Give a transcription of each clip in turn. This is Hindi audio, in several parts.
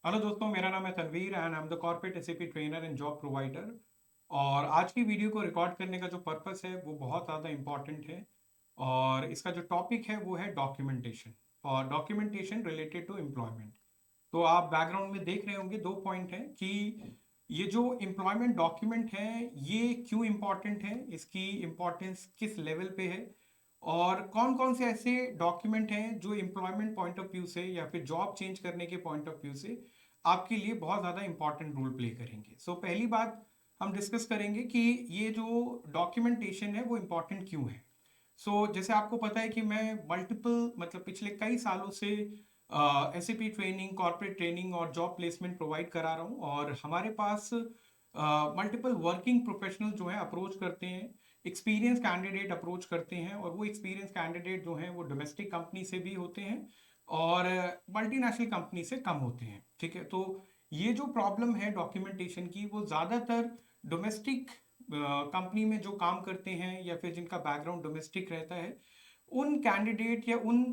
हेलो दोस्तों, मेरा नाम है Tanveer and I am the corporate SAP trainer and job provider. और आज की वीडियो को रिकॉर्ड करने का जो पर्पस है वो बहुत ज़्यादा इम्पॉर्टेंट है। और इसका जो टॉपिक है वो है डॉक्यूमेंटेशन और डॉक्यूमेंटेशन रिलेटेड टू एम्प्लॉयमेंट। तो आप बैकग्राउंड में देख रहे होंगे दो पॉइंट हैं कि ये जो एम्प्लॉयमेंट डॉक्यूमेंट है ये क्यों इम्पॉर्टेंट है, इसकी इम्पोर्टेंस किस लेवल पे है और कौन कौन से ऐसे डॉक्यूमेंट हैं जो एम्प्लॉयमेंट पॉइंट ऑफ व्यू से या फिर जॉब चेंज करने के पॉइंट ऑफ व्यू से आपके लिए बहुत ज़्यादा इंपॉर्टेंट रोल प्ले करेंगे। पहली बात हम डिस्कस करेंगे कि ये जो डॉक्यूमेंटेशन है वो इम्पॉर्टेंट क्यों है। जैसे आपको पता है कि मैं मल्टीपल मतलब पिछले कई सालों से एसएपी ट्रेनिंग, कॉर्पोरेट ट्रेनिंग और जॉब प्लेसमेंट प्रोवाइड करा रहा हूँ और हमारे पास मल्टीपल वर्किंग प्रोफेशनल जो है अप्रोच करते हैं, एक्सपीरियंस कैंडिडेट अप्रोच करते हैं और वो एक्सपीरियंस कैंडिडेट जो हैं वो डोमेस्टिक कंपनी से भी होते हैं और मल्टीनेशनल कंपनी से कम होते हैं। ठीक है, तो ये जो प्रॉब्लम है डॉक्यूमेंटेशन की वो ज़्यादातर डोमेस्टिक कंपनी में जो काम करते हैं या फिर जिनका बैकग्राउंड डोमेस्टिक रहता है उन कैंडिडेट या उन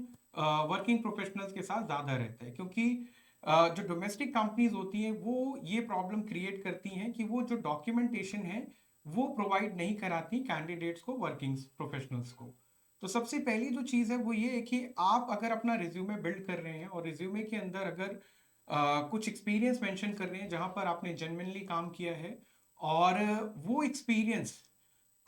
वर्किंग प्रोफेशनल्स के साथ ज़्यादा रहता है, क्योंकि जो डोमेस्टिक कंपनीज होती हैं वो ये प्रॉब्लम क्रिएट करती हैं कि वो जो डॉक्यूमेंटेशन है वो प्रोवाइड नहीं कराती कैंडिडेट्स को, वर्किंग प्रोफेशनल्स को। तो सबसे पहली जो चीज़ है वो ये है कि आप अगर अपना रिज्यूमे बिल्ड कर रहे हैं और रिज्यूमे के अंदर अगर कुछ एक्सपीरियंस मेंशन कर रहे हैं जहां पर आपने जेन्युइनली काम किया है और वो एक्सपीरियंस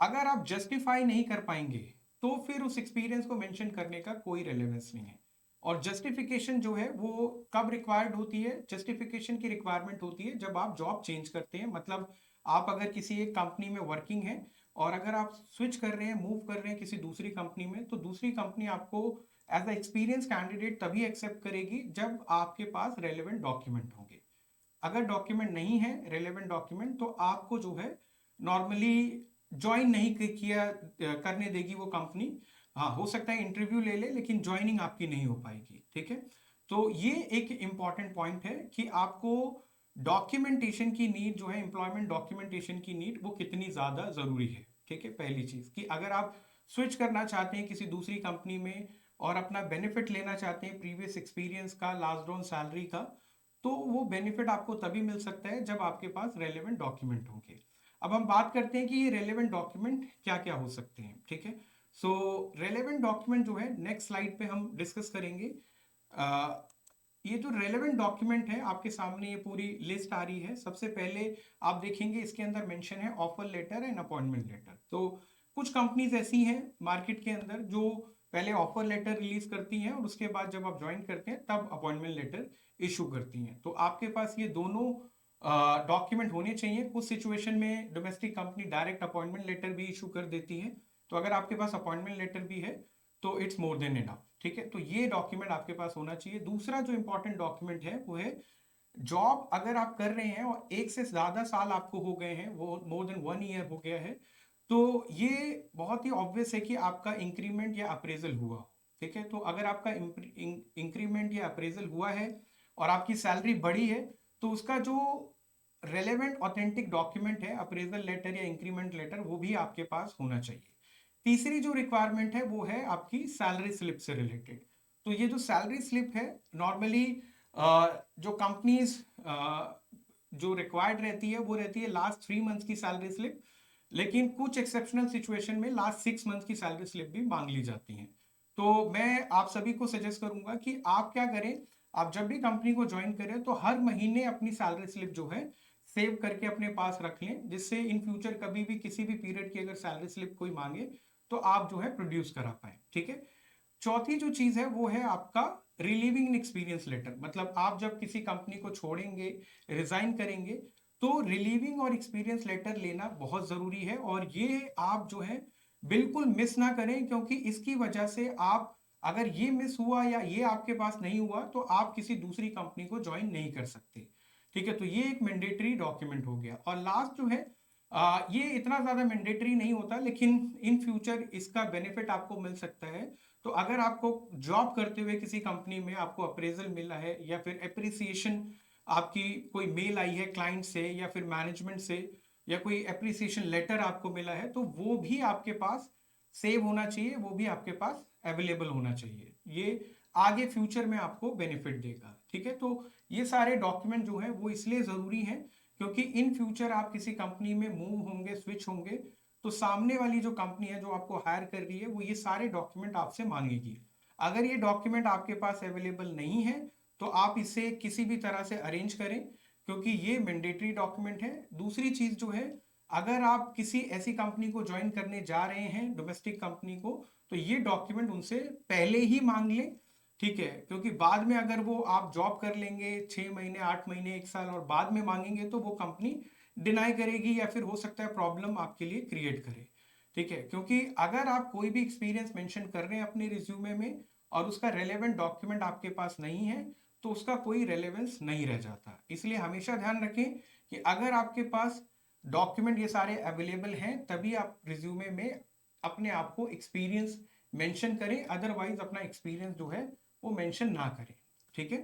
अगर आप जस्टिफाई नहीं कर पाएंगे तो फिर उस एक्सपीरियंस को मेंशन करने का कोई रेलेवेंस नहीं है। और जस्टिफिकेशन जो है वो कब रिक्वायर्ड होती है? जस्टिफिकेशन की रिक्वायरमेंट होती है जब आप जॉब चेंज करते हैं। मतलब आप अगर किसी एक कंपनी में वर्किंग है और अगर आप स्विच कर रहे हैं, मूव कर रहे हैं किसी दूसरी कंपनी में, तो दूसरी कंपनी आपको एज अ एक्सपीरियंस कैंडिडेट तभी एक्सेप्ट करेगी जब आपके पास रेलेवेंट डॉक्यूमेंट होंगे। अगर डॉक्यूमेंट नहीं है, रेलेवेंट डॉक्यूमेंट, तो आपको जो है नॉर्मली ज्वाइन नहीं किया करने देगी वो कंपनी। हाँ, हो सकता है इंटरव्यू ले ले लेकिन ज्वाइनिंग आपकी नहीं हो पाएगी। ठीक है, तो ये एक इंपॉर्टेंट पॉइंट है कि आपको डॉक्यूमेंटेशन की नीड जो है, एम्प्लॉयमेंट डॉक्यूमेंटेशन की नीड वो कितनी ज्यादा जरूरी है। ठीक है, पहली चीज कि अगर आप स्विच करना चाहते हैं किसी दूसरी कंपनी में और अपना बेनिफिट लेना चाहते हैं प्रीवियस एक्सपीरियंस का, लास्ट ऑन सैलरी का, तो वो बेनिफिट आपको तभी मिल सकता है जब आपके पास रेलेवेंट डॉक्यूमेंट होंगे। अब हम बात करते हैं कि ये रेलेवेंट डॉक्यूमेंट क्या क्या हो सकते हैं। ठीक है, रेलेवेंट डॉक्यूमेंट जो है नेक्स्ट स्लाइड पे हम डिस्कस करेंगे। ये जो रेलेवेंट डॉक्यूमेंट है आपके सामने ये पूरी लिस्ट आ रही है। सबसे पहले आप देखेंगे इसके अंदर मेंशन है offer letter and appointment letter. तो कुछ कंपनीज ऐसी हैं मार्केट के अंदर जो पहले ऑफर लेटर रिलीज करती हैं और उसके बाद जब आप ज्वाइन करते हैं तब अपॉइंटमेंट लेटर इशू करती हैं। तो आपके पास ये दोनों डॉक्यूमेंट होने चाहिए। कुछ सिचुएशन में domestic company direct appointment letter भी इशू कर देती है, तो अगर आपके पास अपॉइंटमेंट लेटर भी है तो इट्स मोर देन इनफ। ठीक है, तो ये डॉक्यूमेंट आपके पास होना चाहिए। दूसरा जो इंपॉर्टेंट डॉक्यूमेंट है वो है जॉब अगर आप कर रहे हैं और एक से ज्यादा साल आपको हो गए हैं, वो मोर देन 1 ईयर हो गया है, तो ये बहुत ही ऑब्वियस है कि आपका इंक्रीमेंट या अप्रेजल हुआ हो। ठीक है, तो अगर आपका इंक्रीमेंट या अप्रेजल हुआ है और आपकी सैलरी बढ़ी है तो उसका जो रेलेवेंट ऑथेंटिक डॉक्यूमेंट है, अप्रेजल लेटर या इंक्रीमेंट लेटर, वो भी आपके पास होना चाहिए। तीसरी जो रिक्वायरमेंट है वो है आपकी सैलरी स्लिप से रिलेटेड। तो ये जो सैलरी स्लिप है नॉर्मली जो कंपनीज जो रिक्वायर्ड रहती है वो रहती है लास्ट 3 मंथ्स की सैलरी स्लिप, लेकिन कुछ एक्सेप्शनल सिचुएशन में लास्ट 6 मंथ्स की सैलरी स्लिप भी मांग ली जाती हैं। तो मैं आप सभी को सजेस्ट करूंगा कि आप क्या करें, आप जब भी कंपनी को ज्वाइन करें तो हर महीने अपनी सैलरी स्लिप जो है सेव करके अपने पास रख लें, जिससे इन फ्यूचर कभी भी किसी भी पीरियड की अगर सैलरी स्लिप कोई मांगे तो आप जो है प्रोड्यूस करा पाए। ठीक है, चौथी जो चीज है वो है आपका रिलीविंग एक्सपीरियंस लेटर। मतलब आप जब किसी कंपनी को छोड़ेंगे, रिजाइन करेंगे, तो रिलीविंग और एक्सपीरियंस लेटर लेना बहुत जरूरी है और ये आप जो है बिल्कुल मिस ना करें, क्योंकि इसकी वजह से आप, अगर ये मिस हुआ या ये आपके पास नहीं हुआ तो आप किसी दूसरी कंपनी को ज्वाइन नहीं कर सकते। ठीक है, तो ये एक मैंडेटरी डॉक्यूमेंट हो गया। और लास्ट जो है ये इतना ज्यादा मैंडेटरी नहीं होता लेकिन इन फ्यूचर इसका बेनिफिट आपको मिल सकता है। तो अगर आपको जॉब करते हुए किसी कंपनी में आपको अप्रेजल मिला है या फिर एप्रिसिएशन आपकी कोई मेल आई है क्लाइंट से या फिर मैनेजमेंट से या कोई एप्रिसिएशन लेटर आपको मिला है, तो वो भी आपके पास सेव होना चाहिए, वो भी आपके पास अवेलेबल होना चाहिए। ये आगे फ्यूचर में आपको बेनिफिट देगा। ठीक है। तो ये सारे डॉक्यूमेंट जो है वो इसलिए ज़रूरी हैं क्योंकि इन फ्यूचर आप किसी कंपनी में मूव होंगे, स्विच होंगे, तो सामने वाली जो कंपनी है जो आपको हायर कर रही है वो ये सारे डॉक्यूमेंट आपसे मांगेगी। अगर ये डॉक्यूमेंट आपके पास अवेलेबल नहीं है तो आप इसे किसी भी तरह से अरेंज करें क्योंकि ये मैंडेटरी डॉक्यूमेंट है। दूसरी चीज़ जो है, अगर आप किसी ऐसी कंपनी को ज्वाइन करने जा रहे हैं, डोमेस्टिक कंपनी को, तो ये डॉक्यूमेंट उनसे पहले ही मांग लें, ठीक है। क्योंकि बाद में अगर वो आप जॉब कर लेंगे 6 महीने, 8 महीने, 1 साल और बाद में मांगेंगे तो वो कंपनी डिनाई करेगी या फिर हो सकता है प्रॉब्लम आपके लिए क्रिएट करे, ठीक है। क्योंकि अगर आप कोई भी एक्सपीरियंस मेंशन कर रहे हैं अपने रिज्यूमे में और उसका रेलेवेंट डॉक्यूमेंट आपके पास नहीं है तो उसका कोई रेलेवेंस नहीं रह जाता। इसलिए हमेशा ध्यान रखें कि अगर आपके पास डॉक्यूमेंट ये सारे अवेलेबल हैं तभी आप रिज्यूमे में अपने आप को एक्सपीरियंस मेंशन करें, अदरवाइज अपना एक्सपीरियंस जो है वो मेंशन ना करें, ठीक है।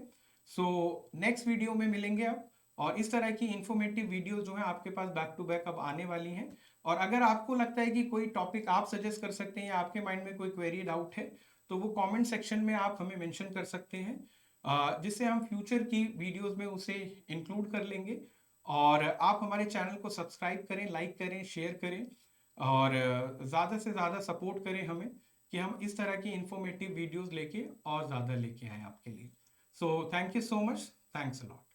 सो नेक्स्ट वीडियो में मिलेंगे आप, और इस तरह की इंफॉर्मेटिव वीडियो जो है आपके पास बैक टू बैक अब आने वाली हैं। और अगर आपको लगता है कि कोई टॉपिक आप सजेस्ट कर सकते हैं या आपके माइंड में कोई क्वेरी डाउट है तो वो कमेंट सेक्शन में आप हमें मेंशन कर सकते हैं, जिससे हम फ्यूचर की वीडियोस में उसे इंक्लूड कर लेंगे। और आप हमारे चैनल को सब्सक्राइब करें, लाइक करें, शेयर करें और ज़्यादा से ज़्यादा सपोर्ट करें हमें कि हम इस तरह की इंफॉर्मेटिव वीडियोस लेके और ज़्यादा लेके आए आपके लिए। So thank you so much, thanks a lot.